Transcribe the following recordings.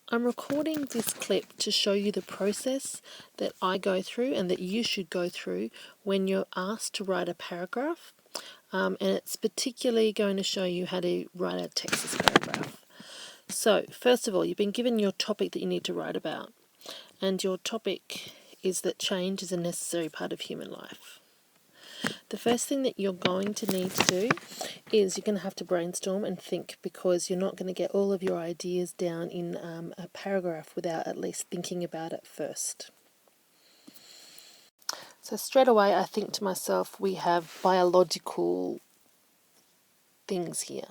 I'm recording this clip to show you the process that I go through and that you should go through when you're asked to write a paragraph. And it's particularly going to show you how to write a Texas paragraph. So, first of all, you've been given your topic that you need to write about. And your topic is that change is a necessary part of human life. The first thing that you're going to need to do is you're going to have to brainstorm and think, because you're not going to get all of your ideas down in a paragraph without at least thinking about it first. So straight away I think to myself, we have biological things here.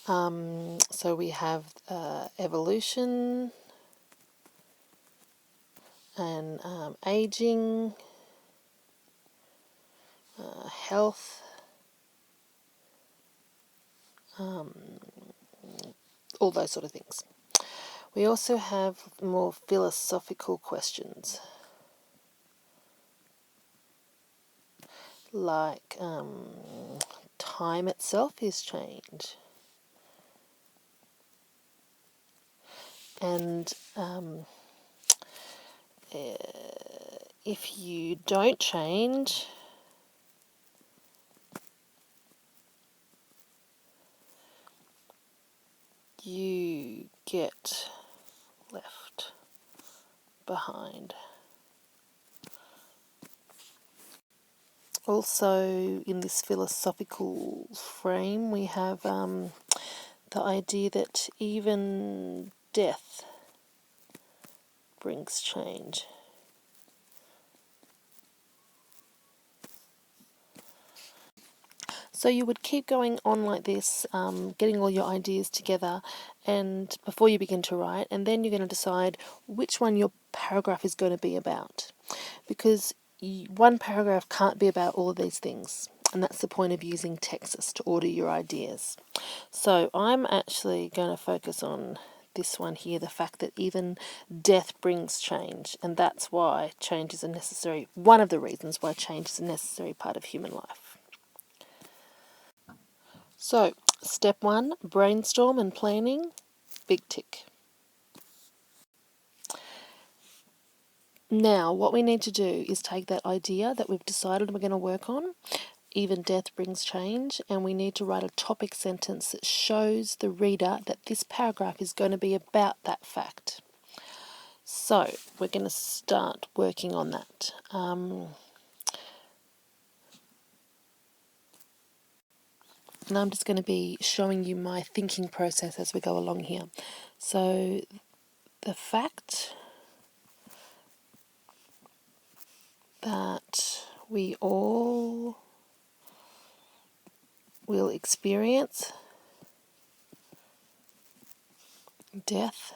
So we have evolution and aging, health, all those sort of things. We also have more philosophical questions, like time itself is change, and if you don't change, you get left behind. Also, in this philosophical frame, we have the idea that even death brings change. So you would keep going on like this, getting all your ideas together, and before you begin to write, and then you're going to decide which one your paragraph is going to be about, because one paragraph can't be about all of these things, and that's the point of using Texas to order your ideas. So I'm actually going to focus on this one here, the fact that even death brings change, and that's why change is a necessary, one of the reasons why change is a necessary part of human life. So, step 1, brainstorm and planning, big tick. Now, what we need to do is take that idea that we've decided we're going to work on, even death brings change, and we need to write a topic sentence that shows the reader that this paragraph is going to be about that fact. So, we're going to start working on that. And I'm just going to be showing you my thinking process as we go along here. So, the fact that we all will experience death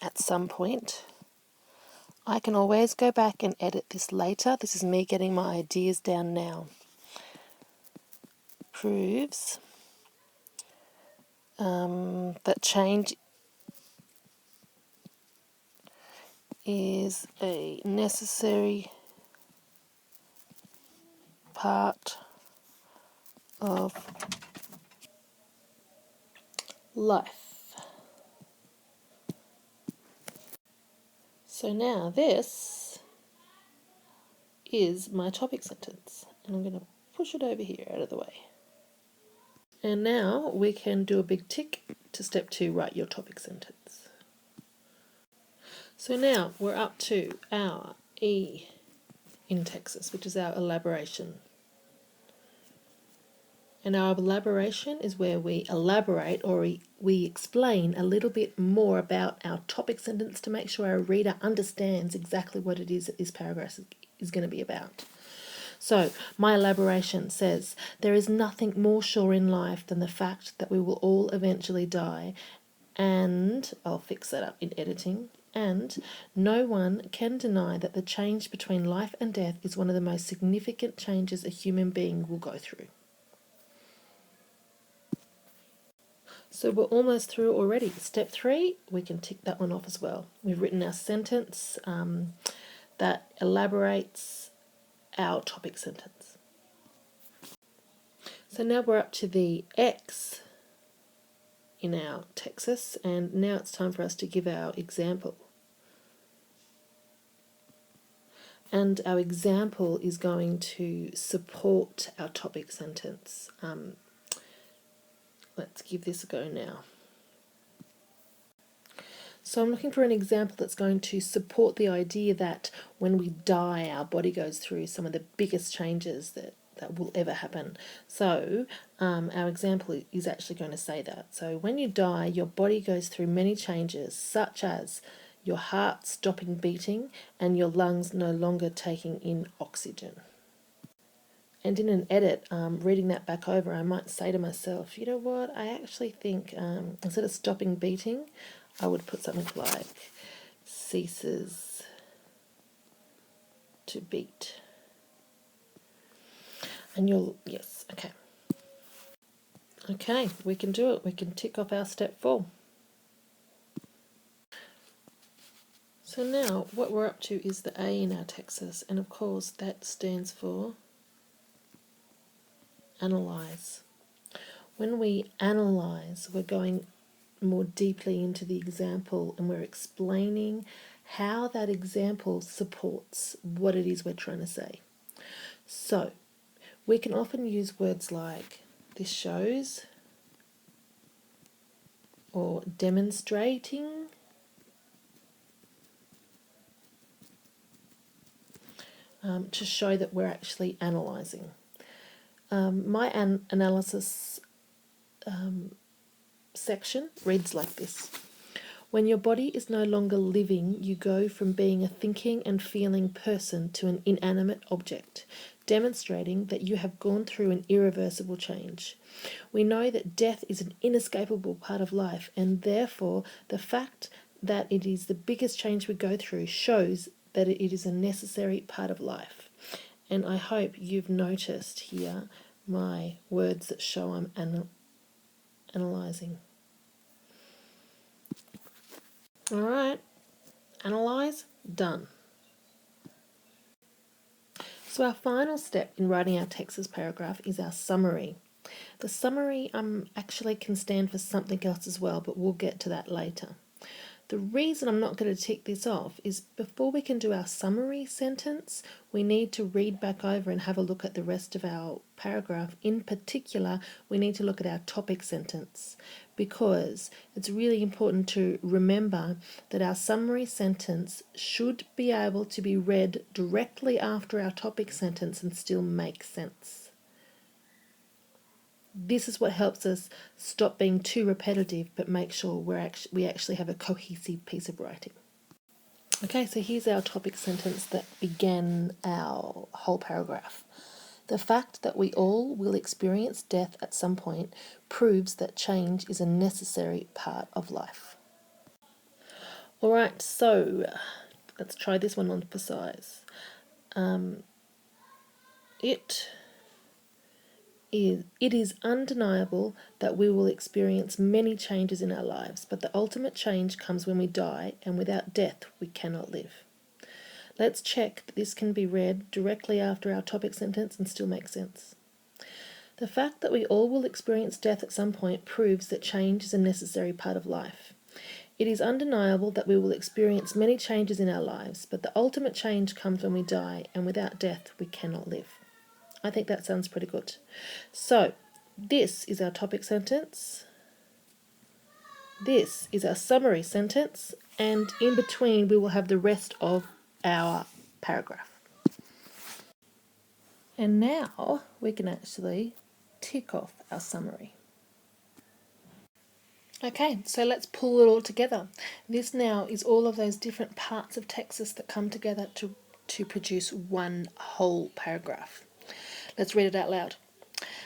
at some point. I can always go back and edit this later. This is me getting my ideas down now. Proves that change is a necessary part of life. So now this is my topic sentence, and I'm going to push it over here out of the way. And now we can do a big tick to step 2, write your topic sentence. So now we're up to our E in Texas, which is our elaboration. And our elaboration is where we elaborate, or we explain a little bit more about our topic sentence to make sure our reader understands exactly what it is that this paragraph is going to be about. So, my elaboration says, there is nothing more sure in life than the fact that we will all eventually die, and I'll fix that up in editing, and no one can deny that the change between life and death is one of the most significant changes a human being will go through. So we're almost through already. Step 3, we can tick that one off as well. We've written our sentence that elaborates our topic sentence. So now we're up to the X in our Texas, and now it's time for us to give our example. And our example is going to support our topic sentence. Let's give this a go now. So I'm looking for an example that's going to support the idea that when we die, our body goes through some of the biggest changes that will ever happen. So our example is actually going to say that. So when you die, your body goes through many changes, such as your heart stopping beating and your lungs no longer taking in oxygen. And in an edit, reading that back over, I might say to myself, you know what, I actually think instead of stopping beating, I would put something like ceases to beat. And yes, okay. Okay, we can do it. We can tick off our step 4. So now what we're up to is the A in our Texas, and of course that stands for analyze. When we analyze, we're going more deeply into the example and we're explaining how that example supports what it is we're trying to say. So we can often use words like this shows or demonstrating to show that we're actually analysing. My analysis section reads like this. When your body is no longer living, you go from being a thinking and feeling person to an inanimate object, demonstrating that you have gone through an irreversible change. We know that death is an inescapable part of life, and therefore the fact that it is the biggest change we go through shows that it is a necessary part of life. And I hope you've noticed here my words that show I'm analysing. All right, analyse, done. So our final step in writing our Texas paragraph is our summary. The summary actually can stand for something else as well, but we'll get to that later. The reason I'm not going to tick this off is before we can do our summary sentence, we need to read back over and have a look at the rest of our paragraph. In particular, we need to look at our topic sentence because it's really important to remember that our summary sentence should be able to be read directly after our topic sentence and still make sense. This is what helps us stop being too repetitive but make sure we actually have a cohesive piece of writing. Okay, so here's our topic sentence that began our whole paragraph. The fact that we all will experience death at some point proves that change is a necessary part of life. All right, so let's try this one on for size. It is undeniable that we will experience many changes in our lives, but the ultimate change comes when we die, and without death we cannot live. Let's check that this can be read directly after our topic sentence and still make sense. The fact that we all will experience death at some point proves that change is a necessary part of life. It is undeniable that we will experience many changes in our lives, but the ultimate change comes when we die, and without death we cannot live. I think that sounds pretty good. So, this is our topic sentence. This is our summary sentence. And in between, we will have the rest of our paragraph. And now we can actually tick off our summary. Okay, so let's pull it all together. This now is all of those different parts of Texas that come together to produce one whole paragraph. Let's read it out loud.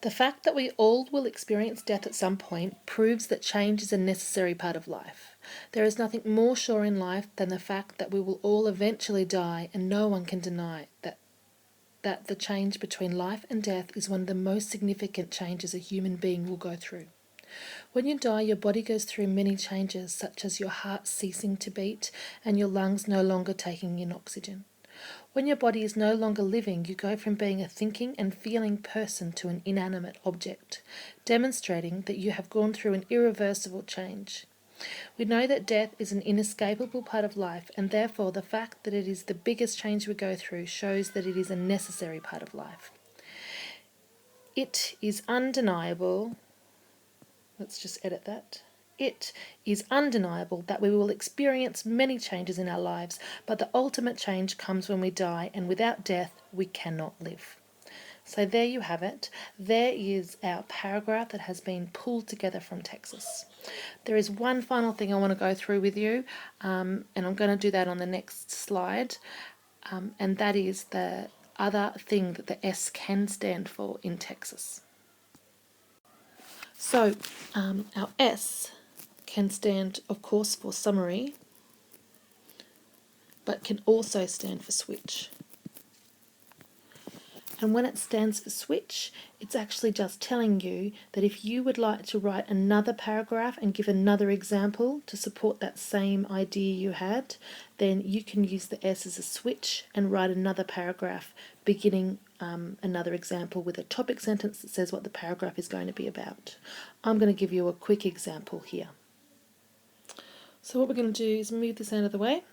The fact that we all will experience death at some point proves that change is a necessary part of life. There is nothing more sure in life than the fact that we will all eventually die, and no one can deny that the change between life and death is one of the most significant changes a human being will go through. When you die, your body goes through many changes, such as your heart ceasing to beat and your lungs no longer taking in oxygen. When your body is no longer living, you go from being a thinking and feeling person to an inanimate object, demonstrating that you have gone through an irreversible change. We know that death is an inescapable part of life, and therefore the fact that it is the biggest change we go through shows that it is a necessary part of life. It is undeniable, let's just edit that. It is undeniable that we will experience many changes in our lives, but the ultimate change comes when we die, and without death, we cannot live. So there you have it. There is our paragraph that has been pulled together from Texas. There is one final thing I want to go through with you, and I'm going to do that on the next slide, and that is the other thing that the S can stand for in Texas. So our S can stand, of course, for summary, but can also stand for switch. And when it stands for switch, it's actually just telling you that if you would like to write another paragraph and give another example to support that same idea you had, then you can use the S as a switch and write another paragraph beginning another example with a topic sentence that says what the paragraph is going to be about. I'm going to give you a quick example here. So what we're going to do is move this out of the way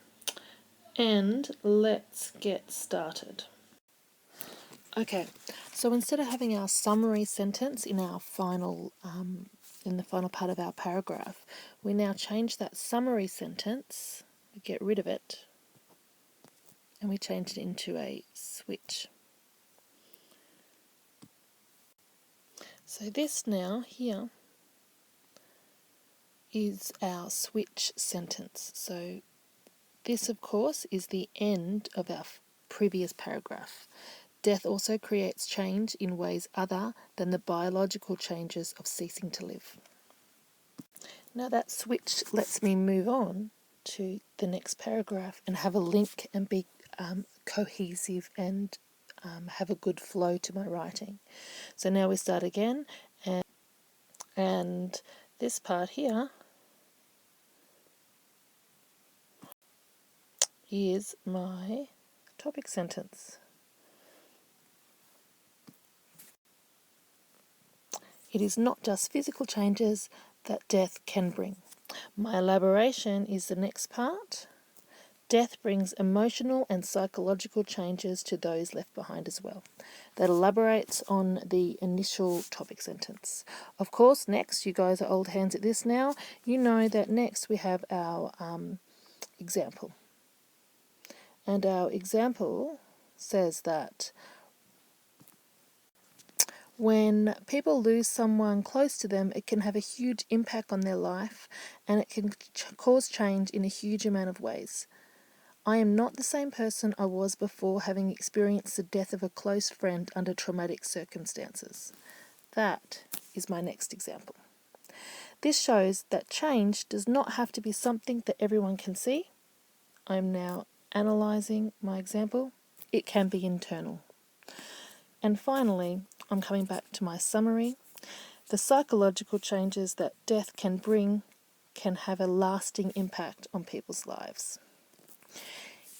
and let's get started. Okay, so instead of having our summary sentence in our final, in the final part of our paragraph, we now change that summary sentence, we get rid of it, and we change it into a switch. So this now here is our switch sentence. So this, of course, is the end of our previous paragraph. Death also creates change in ways other than the biological changes of ceasing to live. Now that switch lets me move on to the next paragraph and have a link and be cohesive and have a good flow to my writing. So now we start again, and this part here is my topic sentence. It is not just physical changes that death can bring. My elaboration is the next part. Death brings emotional and psychological changes to those left behind as well. That elaborates on the initial topic sentence. Of course, next, you guys are old hands at this now. You know that next we have our example. And our example says that when people lose someone close to them, it can have a huge impact on their life, and it can cause change in a huge amount of ways. I am not the same person I was before having experienced the death of a close friend under traumatic circumstances. That is my next example. This shows that change does not have to be something that everyone can see. I am now analysing my example. It can be internal. And finally, I'm coming back to my summary. The psychological changes that death can bring can have a lasting impact on people's lives.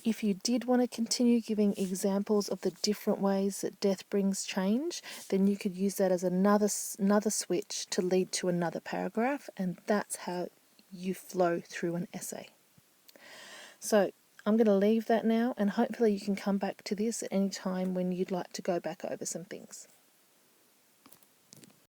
If you did want to continue giving examples of the different ways that death brings change, then you could use that as another switch to lead to another paragraph, and that's how you flow through an essay. So I'm going to leave that now, and hopefully you can come back to this at any time when you'd like to go back over some things.